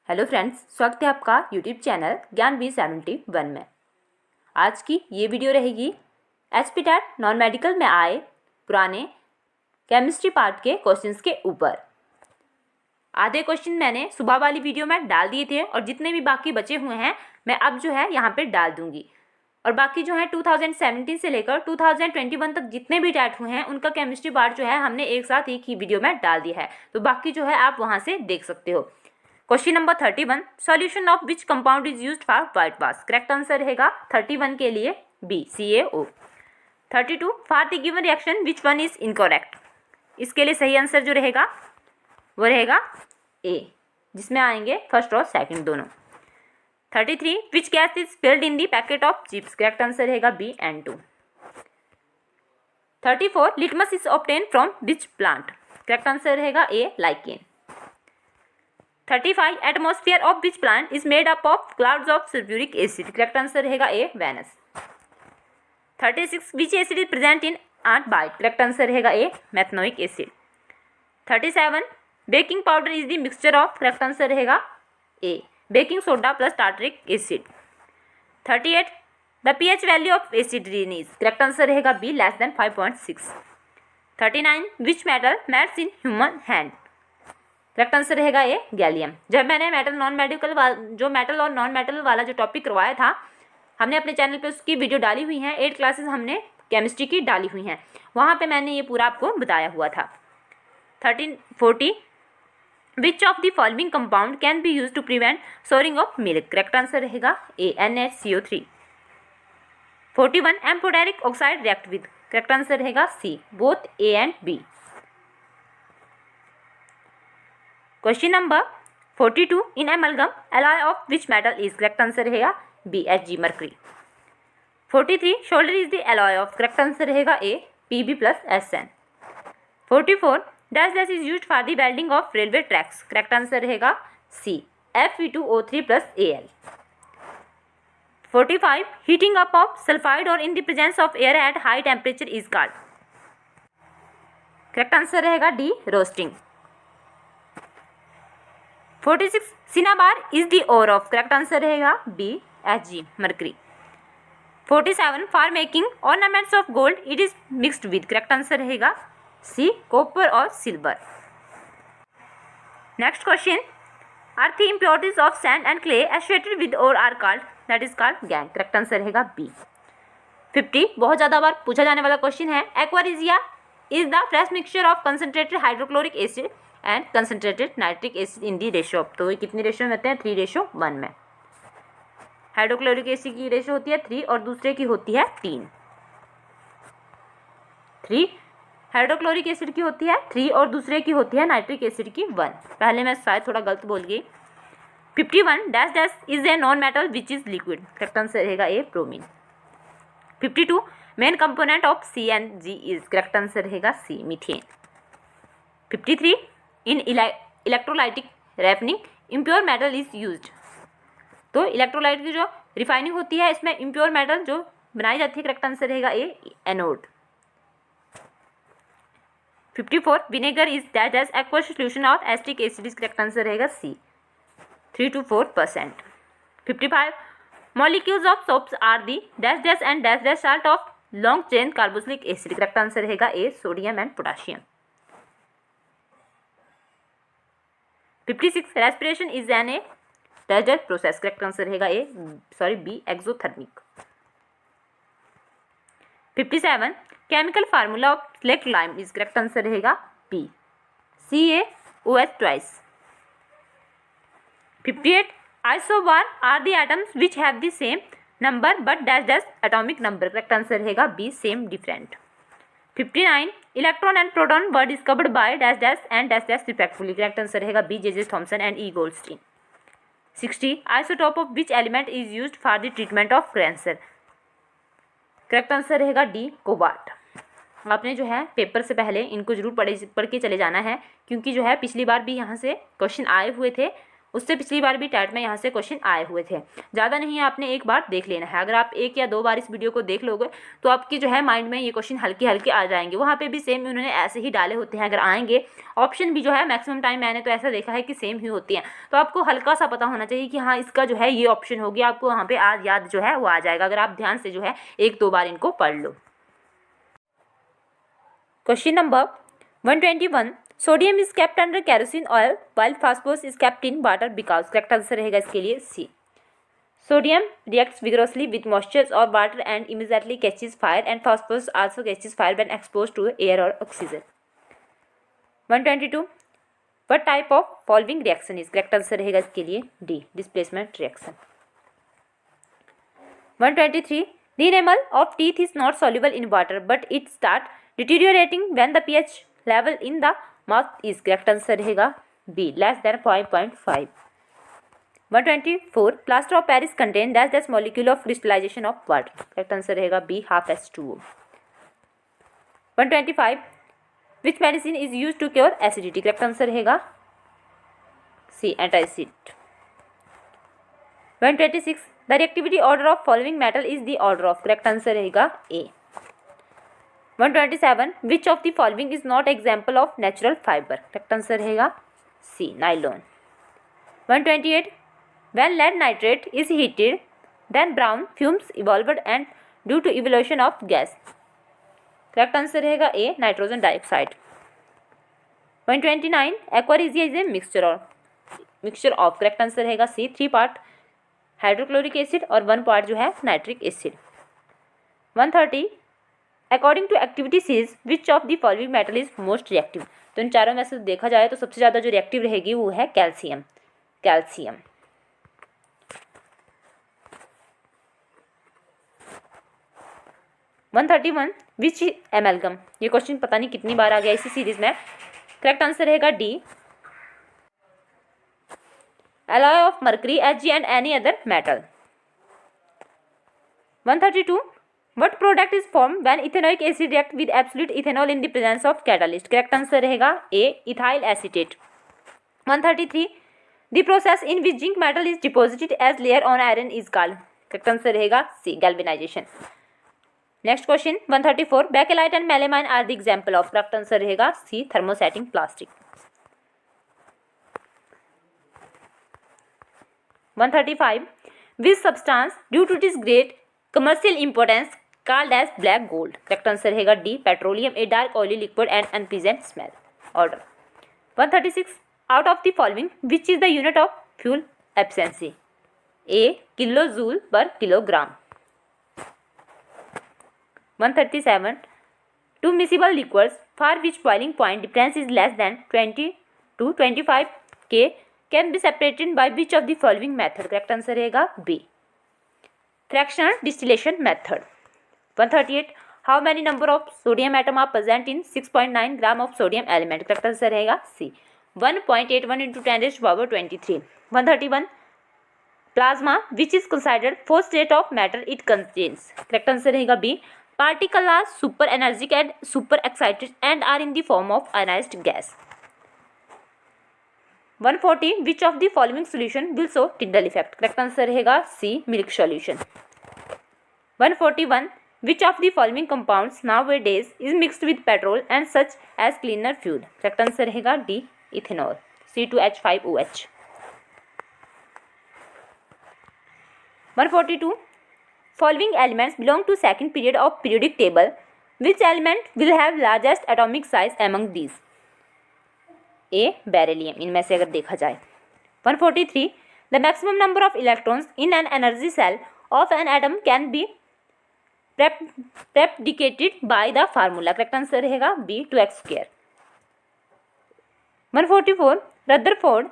Hello friends, स्वागत है आपका यूट्यूब चैनल ज्ञान V71 में। आज की ये वीडियो रहेगी एचपीटेट नॉन मेडिकल में आए पुराने केमिस्ट्री पार्ट के क्वेश्चंस के ऊपर। आधे क्वेश्चन मैंने सुबह वाली वीडियो में डाल दिए थे और जितने भी बाकी बचे हुए हैं मैं अब जो है यहाँ पे डाल दूंगी। और बाकी जो है 2017 से लेकर 2021 तक जितने भी डैट हुए हैं उनका केमिस्ट्री पार्ट जो है हमने एक साथ एक ही वीडियो में डाल दिया है, तो बाकी जो है आप वहाँ से देख सकते हो। Question number 31, solution of which compound is used for white wash. Correct answer रहेगा 31 के लिए B, CaO। 32, for the given reaction which one is incorrect. इसके लिए सही आंसर जो रहेगा वो रहेगा ए, जिसमें आएंगे फर्स्ट और सेकंड दोनों। 33, which gas is filled in the packet of chips. Correct answer रहेगा B, N2। 34, litmus is obtain from which plant. Correct answer रहेगा A, lichen. 35, atmosphere of which plant is made up of clouds of sulphuric acid. Correct answer रहेगा A, Venus. 36, which acid is present in ant bite. Correct answer रहेगा A, methanoic acid. 37, baking powder is the mixture of. Correct answer रहेगा A, baking soda plus tartaric acid. 38, the pH value of acid rain is. Correct answer रहेगा B, less than 5.6। 39, which metal melts in human hand. Correct answer रहेगा A, gallium. जब मैंने metal और non metal वाला जो topic करवाया था हमने अपने चैनल पे उसकी वीडियो डाली हुई हैं, 8 क्लासेस हमने केमिस्ट्री की डाली हुई हैं, वहाँ पे मैंने ये पूरा आपको बताया हुआ था। 40, which of the following compound can be use to prevent souring of milk. Correct answer रहेगा A, NaCO3। 41, amphoteric oxide react with. Correct answer रहेगा C, both A and B. Question number 42, in amalgam alloy of which metal is. Correct answer रहेगा B, Hg, mercury. 43, solder is the alloy of. Correct answer रहेगा A, Pb plus Sn। 44, dash dash is used for the welding of railway tracks. Correct answer रहेगा C, Fe2O3 plus Al। 45, heating up of sulphide और in the presence of air at high temperature is called. Correct answer रहेगा D, roasting. 46, cinnabar is the ore of. Correct answer रहेगा B, Hg, mercury. 47, for making ornaments of gold it is mixed with. Correct answer रहेगा C, copper और silver. Next question, are the impurities of sand and clay associated with ore are called, that is called gangue. Correct answer रहेगा B. 50, बहुत ज़्यादा बार पूछा जाने वाला question है, aqua regia is the fresh mixture of concentrated hydrochloric acid and concentrated nitric acid in the ratio of. तो ये कितनी रेशो में होते हैं, 3:1 में। हाइड्रोक्लोरिक एसिड की रेशो होती है 3 और दूसरे की होती है 3 हाइड्रोक्लोरिक एसिड की होती है 3 और दूसरे की होती है नाइट्रिक एसिड की 1। पहले मैं शायद थोड़ा गलत बोल गई। 51, dash dash is a non metal which is liquid. Correct answer रहेगा A, bromine. 52, main component of CNG is. Correct answer रहेगा C, methane. 53, in electrolytic refining impure metal is used. तो इलेक्ट्रोलाइट की जो रिफाइनिंग होती है इसमें impure metal जो बनाई जाती है। करेक्ट आंसर रहेगा A, anode. 54, vinegar is that as aqua solution of acetic acid is. Correct answer रहेगा C, 3 to 4%। 55, molecules of soaps are the dash dash and dash dash salt of long chain carboxylic acid. Correct answer रहेगा A, sodium and potassium. 56, respiration is an a dash dash process. Correct answer रहेगा A, B, exothermic. 57, chemical formula of select lime is. Correct answer रहेगा B, CaOH twice. 58, isobar are the atoms which have the same number but dash dash atomic number. Correct answer रहेगा B, same different. 59, electron and proton were discovered by dash dash and dash dash respectfully. Correct answer रहेगा B, J.J. Thomson and E. Goldstein. 60, isotope of which element is used for the treatment of cancer. Correct answer रहेगा D, cobalt. आपने जो है paper से पहले इनको जरूर पढ़ के चले जाना है, क्योंकि जो है पिछली बार भी यहाँ से क्वेश्चन आए हुए थे, उससे पिछली बार भी टैट में यहाँ से क्वेश्चन आए हुए थे। ज़्यादा नहीं है, आपने एक बार देख लेना है। अगर आप 1 या 2 बार इस वीडियो को देख लोगे तो आपकी जो है माइंड में ये क्वेश्चन हल्के हल्के आ जाएंगे। वहाँ पे भी सेम उन्होंने ऐसे ही डाले होते हैं, अगर आएंगे ऑप्शन भी जो है मैक्सिमम टाइम मैंने तो ऐसा देखा है कि सेम ही होती हैं। तो आपको हल्का सा पता होना चाहिए कि हाँ इसका जो है ये ऑप्शन होगी, आपको वहाँ पे आज याद जो है वो आ जाएगा अगर आप ध्यान से जो है 1-2 बार इनको पढ़ लो। Question number 121, sodium is kept under kerosene oil while phosphorus is kept in water because। Correct answer रहेगा इसके लिए C. Sodium reacts vigorously with moisture or water and immediately catches fire, and phosphorus also catches fire when exposed to air or oxygen। 122, what type of following reaction is। Correct answer रहेगा इसके लिए D, displacement reaction. 123, the enamel of teeth is not soluble in water but it start deteriorating when the pH level in the mouth is। Correct answer रहेगा B, less then 5.5। 124, plaster of Paris contain dash molecule of crystallization of water। Correct answer रहेगा B, half H2O। 125, which medicine is used to cure acidity। Correct answer रहेगा सी, antacid. 126, the reactivity order of following metal is the order of। Correct answer रहेगा ए। 127, which of the following is not example of natural fiber। Correct answer रहेगा सी, nylon. 128, when lead nitrate is heated then brown fumes evolved and due to evolution of gas। Correct answer रहेगा A, nitrogen dioxide. 129, aqua regia is a mixture of। Correct answer रहेगा C, 3 part hydrochloric acid और 1 part जो है nitric acid. 130, according to activity series which of the following metal is most reactive. तो इन चारों में से देखा जाए तो सबसे ज़्यादा जो रिएक्टिव रहेगी वो है कैल्शियम। 131, विच एमेलगम। ये क्वेश्चन पता नहीं कितनी बार आ गया इसी सीरीज में। करेक्ट आंसर रहेगा D, alloy of mercury, Hg and any other metal। 132, what product is formed when ethanoic acid react with absolute ethanol in the presence of catalyst। Correct answer रहेगा ए, ethyl acetate. 133, the process in which zinc metal is deposited as layer on iron is called। Correct answer रहेगा C, galvanisation. Next question 134, Bakelite and melamine are the example of. Correct answer रहेगा C, thermosetting plastic. 135, which substance due to its great commercial importance called as black gold। Correct answer रहेगा D, petroleum, a dark oily liquid and unpleasant smell. Order 136, out of the following which is the unit of fuel efficiency. A, kilojoule per kilogram. 137, two miscible liquids for which boiling point difference is less than 20 to 25 K can be separated by which of the following method। Correct answer रहेगा B, fractional distillation method. 138, how many number of sodium atom are present in 6.9 gram of sodium element. Correct answer रहेगा C, 1.81 into 10⁻23। 131, plasma which is considered fourth state of matter it contains. Correct answer रहेगा B, particle are super energetic and super excited and are in the form of ionised gas. 140, which of the following solution will show Tyndall effect। Correct answer रहेगा सी, milk solution. 141, which of the following compounds nowadays is mixed with petrol and such as cleaner fuel। Correct answer रहेगा D, ethanol, C2H5OH। 142, following elements belong to second period of periodic table, which element will have largest atomic size among these। A, beryllium, इनमें से अगर देखा जाए। 143, the maximum number of electrons in an energy shell of an atom can be predicted by the formula. Correct answer रहेगा B, 2x²। 144, Rutherford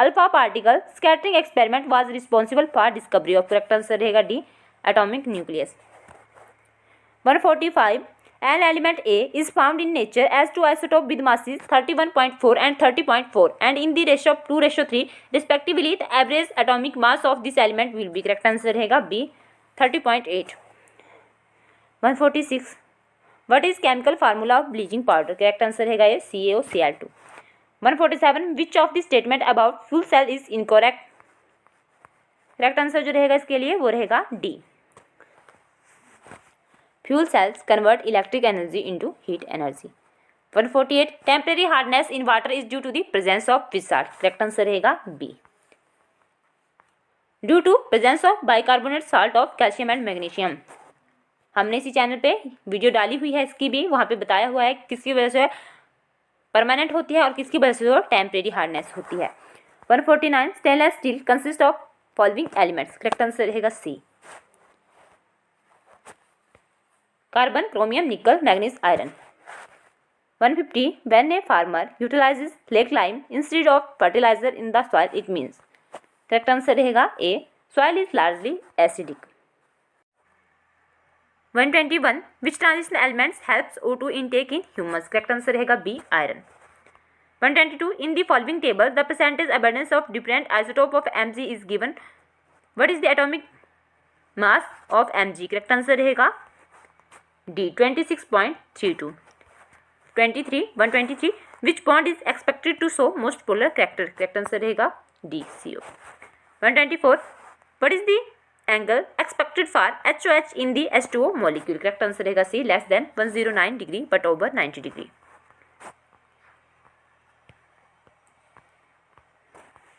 alpha particle scattering experiment was responsible for discovery of. Correct answer रहेगा D, atomic nucleus. 145, an element A is found in nature as two isotopes with masses 31.4 and 30.4 and in the ratio of 2:3 respectively। the average atomic mass of this element will be। correct answer रहेगा B, 30.8। 146, what is chemical formula of bleaching powder। correct answer रहेगा ये CaOCl2। 147 which of the statement about fuel cell is incorrect. Correct answer जो रहेगा इसके लिए वो रहेगा D. Fuel cells convert electric energy into heat energy. 148 temporary hardness in water is due to the presence of which salt. Correct answer रहेगा B. Due to presence of bicarbonate salt of calcium and magnesium. हमने इसी channel पे video डाली हुई है इसकी भी, वहाँ पे बताया हुआ है किसकी वजह से परमानेंट होती है और किसकी वजह से वो टेम्परेरी हार्डनेस होती है। 149 stainless steel consist of following elements. Correct answer रहेगा C. Carbon, chromium, nickel, manganese, iron. 150 when a farmer utilizes lake lime instead of fertilizer in the soil it means. Correct answer रहेगा A, soil is largely acidic. 121 which transition elements helps O2 intake in humans. Correct answer रहेगा B, iron. 122 in the following table the percentage abundance of different isotope of Mg is given. What is the atomic mass of Mg। Correct answer रहेगा D, 26.32। 123 which bond is expected to show most polar character. Correct answer रहेगा D, CO। 124 what is the angle expected for HOH in the H2O molecule. Correct answer रहेगा C, less than 109 degree but over 90 degree.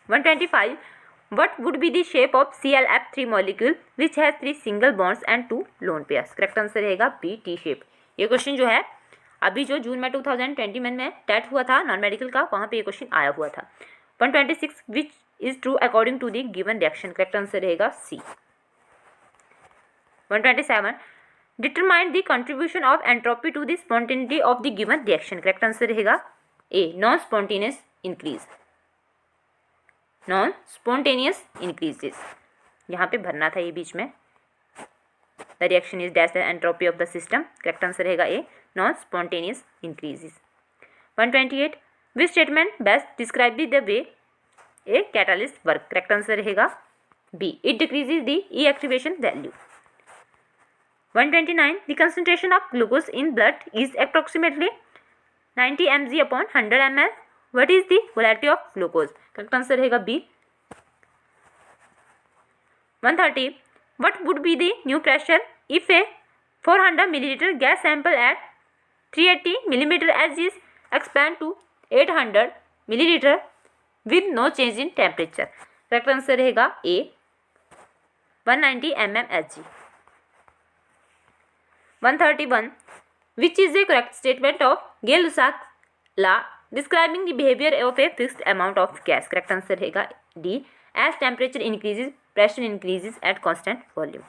125 what would be the shape of ClF3 molecule which has 3 single bonds and 2 lone pairs। Correct answer रहेगा B, T shape. ये question जो है अभी जो जून में 2020 में TET हुआ था नॉन मेडिकल का, वहाँ पे ये क्वेश्चन आया हुआ था। 126 which is true according to the given reaction. Correct answer रहेगा C. 127 determine the contribution of entropy to the spontaneity of the given reaction. Correct answer रहेगा A, non spontaneous increase. Non spontaneous increases, यहाँ पे भरना था ये बीच में। The reaction is dash the entropy of the system. Correct answer रहेगा A, non spontaneous increases. 128 which statement best describe the way a catalyst work. Correct answer रहेगा B, it decreases the E activation value. 129 the concentration of glucose in blood is approximately 90 mg upon 100 ml। What is the molarity of glucose. Correct answer रहेगा B. 130 what would be the new pressure if a 400 milliliter gas sample at 380 millimeter as is expand to 800 milliliter with no change in temperature। Correct answer रहेगा ए, 190 mmHg। 131 which is a correct statement of Gay-Lussac law describing the behavior of a fixed amount of gas। Correct answer रहेगा D, as temperature increases pressure increases at constant volume।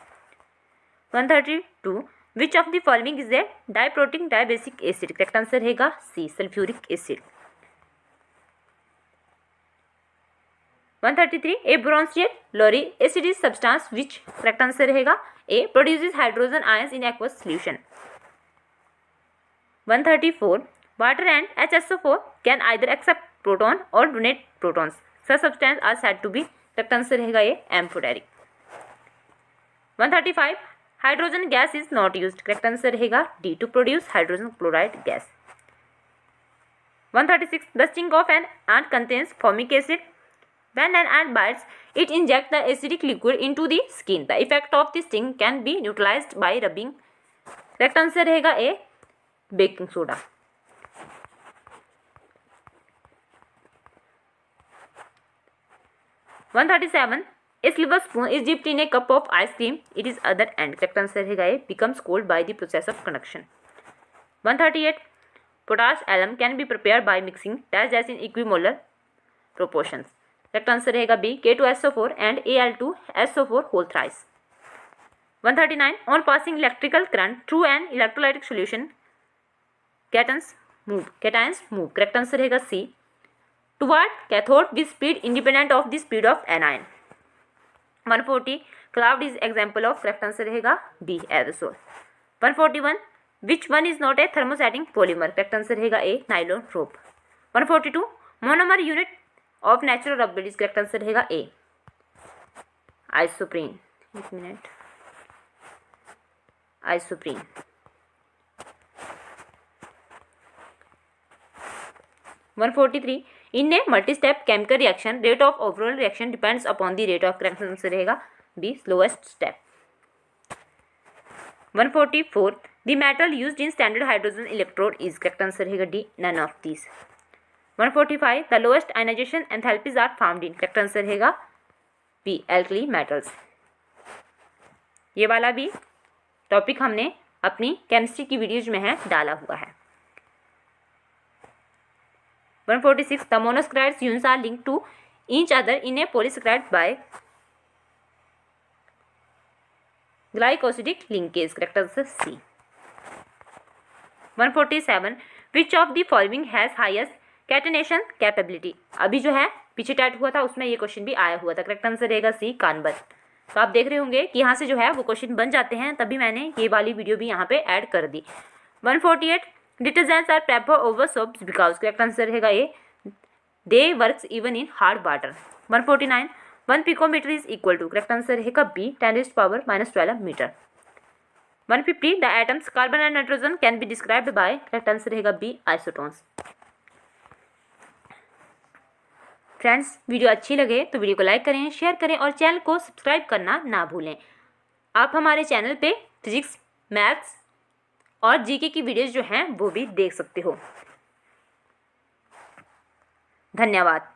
132 which of the following is a diprotic dibasic acid। Correct answer रहेगा C, sulphuric acid. 133 a bronzeate laurie acid is substance which। Correct answer रहेगा A, produces hydrogen ions in aqueous solution। 134 water and HSO4 can either accept proton or donate protons। such substance are said to be। Correct answer रहेगा A, amphoteric. 135 hydrogen gas is not used. Correct answer रहेगा D, to produce hydrogen chloride gas. 136 the sting of an ant contains formic acid। when an ant bites it injects the acidic liquid into the skin। the effect of the sting can be neutralized by rubbing। Correct answer रहेगा A, baking soda. 137 a silver spoon is dipped in a cup of ice cream it is other end। Correct answer रहेगा ए, becomes cold by the process of conduction। 138 potash alum can be prepared by mixing dash dash in equimolar proportions। Correct answer रहेगा B, K2SO4 and Al2SO4 whole thrice। 139 on passing electrical current through an electrolytic solution cations move। Correct answer रहेगा सी, toward cathode with speed independent of the speed of anion। 140 cloud is example of। Correct answer रहेगा B, aerosol। 141 which one is not a thermosetting polymer। Correct answer रहेगा A, nylon rope. 142 monomer unit of natural rubber. Correct answer रहेगा A, isoprene. एक minute, isoprene. 143 in a multi step chemical reaction rate of overall reaction depends upon the rate of correct answer रहेगा B slowest step. 144 the metal used in standard hydrogen electrode is correct answer रहेगा D none of these. 145 the lowest ionisation enthalpies are found in correct answer रहेगा B alkali metals. ये वाला भी topic हमने अपनी chemistry की videos में है डाला हुआ है। 146 the monosaccharides units are linked to each other in a polysaccharide by glycosidic linkage correct answer C. 147 which of the following has highest catenation capability. अभी जो है पीछे टाइट हुआ था उसमें ये क्वेश्चन भी आया हुआ था, करेक्ट आंसर रहेगा सी कार्बन। तो आप देख रहे होंगे कि यहाँ से जो है वो क्वेश्चन बन जाते हैं, तभी मैंने ये वाली वीडियो भी यहाँ पे ऐड कर दी। 148 detergents are prefer over soaps because correct answer रहेगा A they works even in hard water. 149 1 picometre is equal to correct answer रहेगा B 10⁻⁻12 metre. 150 the atoms carbon and nitrogen can be described by correct answer रहेगा B isotones. Friends video अच्छी लगे तो video को like करें, share करें और channel को सब्सक्राइब करना ना भूलें। आप हमारे चैनल पे फिजिक्स, मैथ्स और जीके की वीडियोज़ जो हैं वो भी देख सकते हो। धन्यवाद।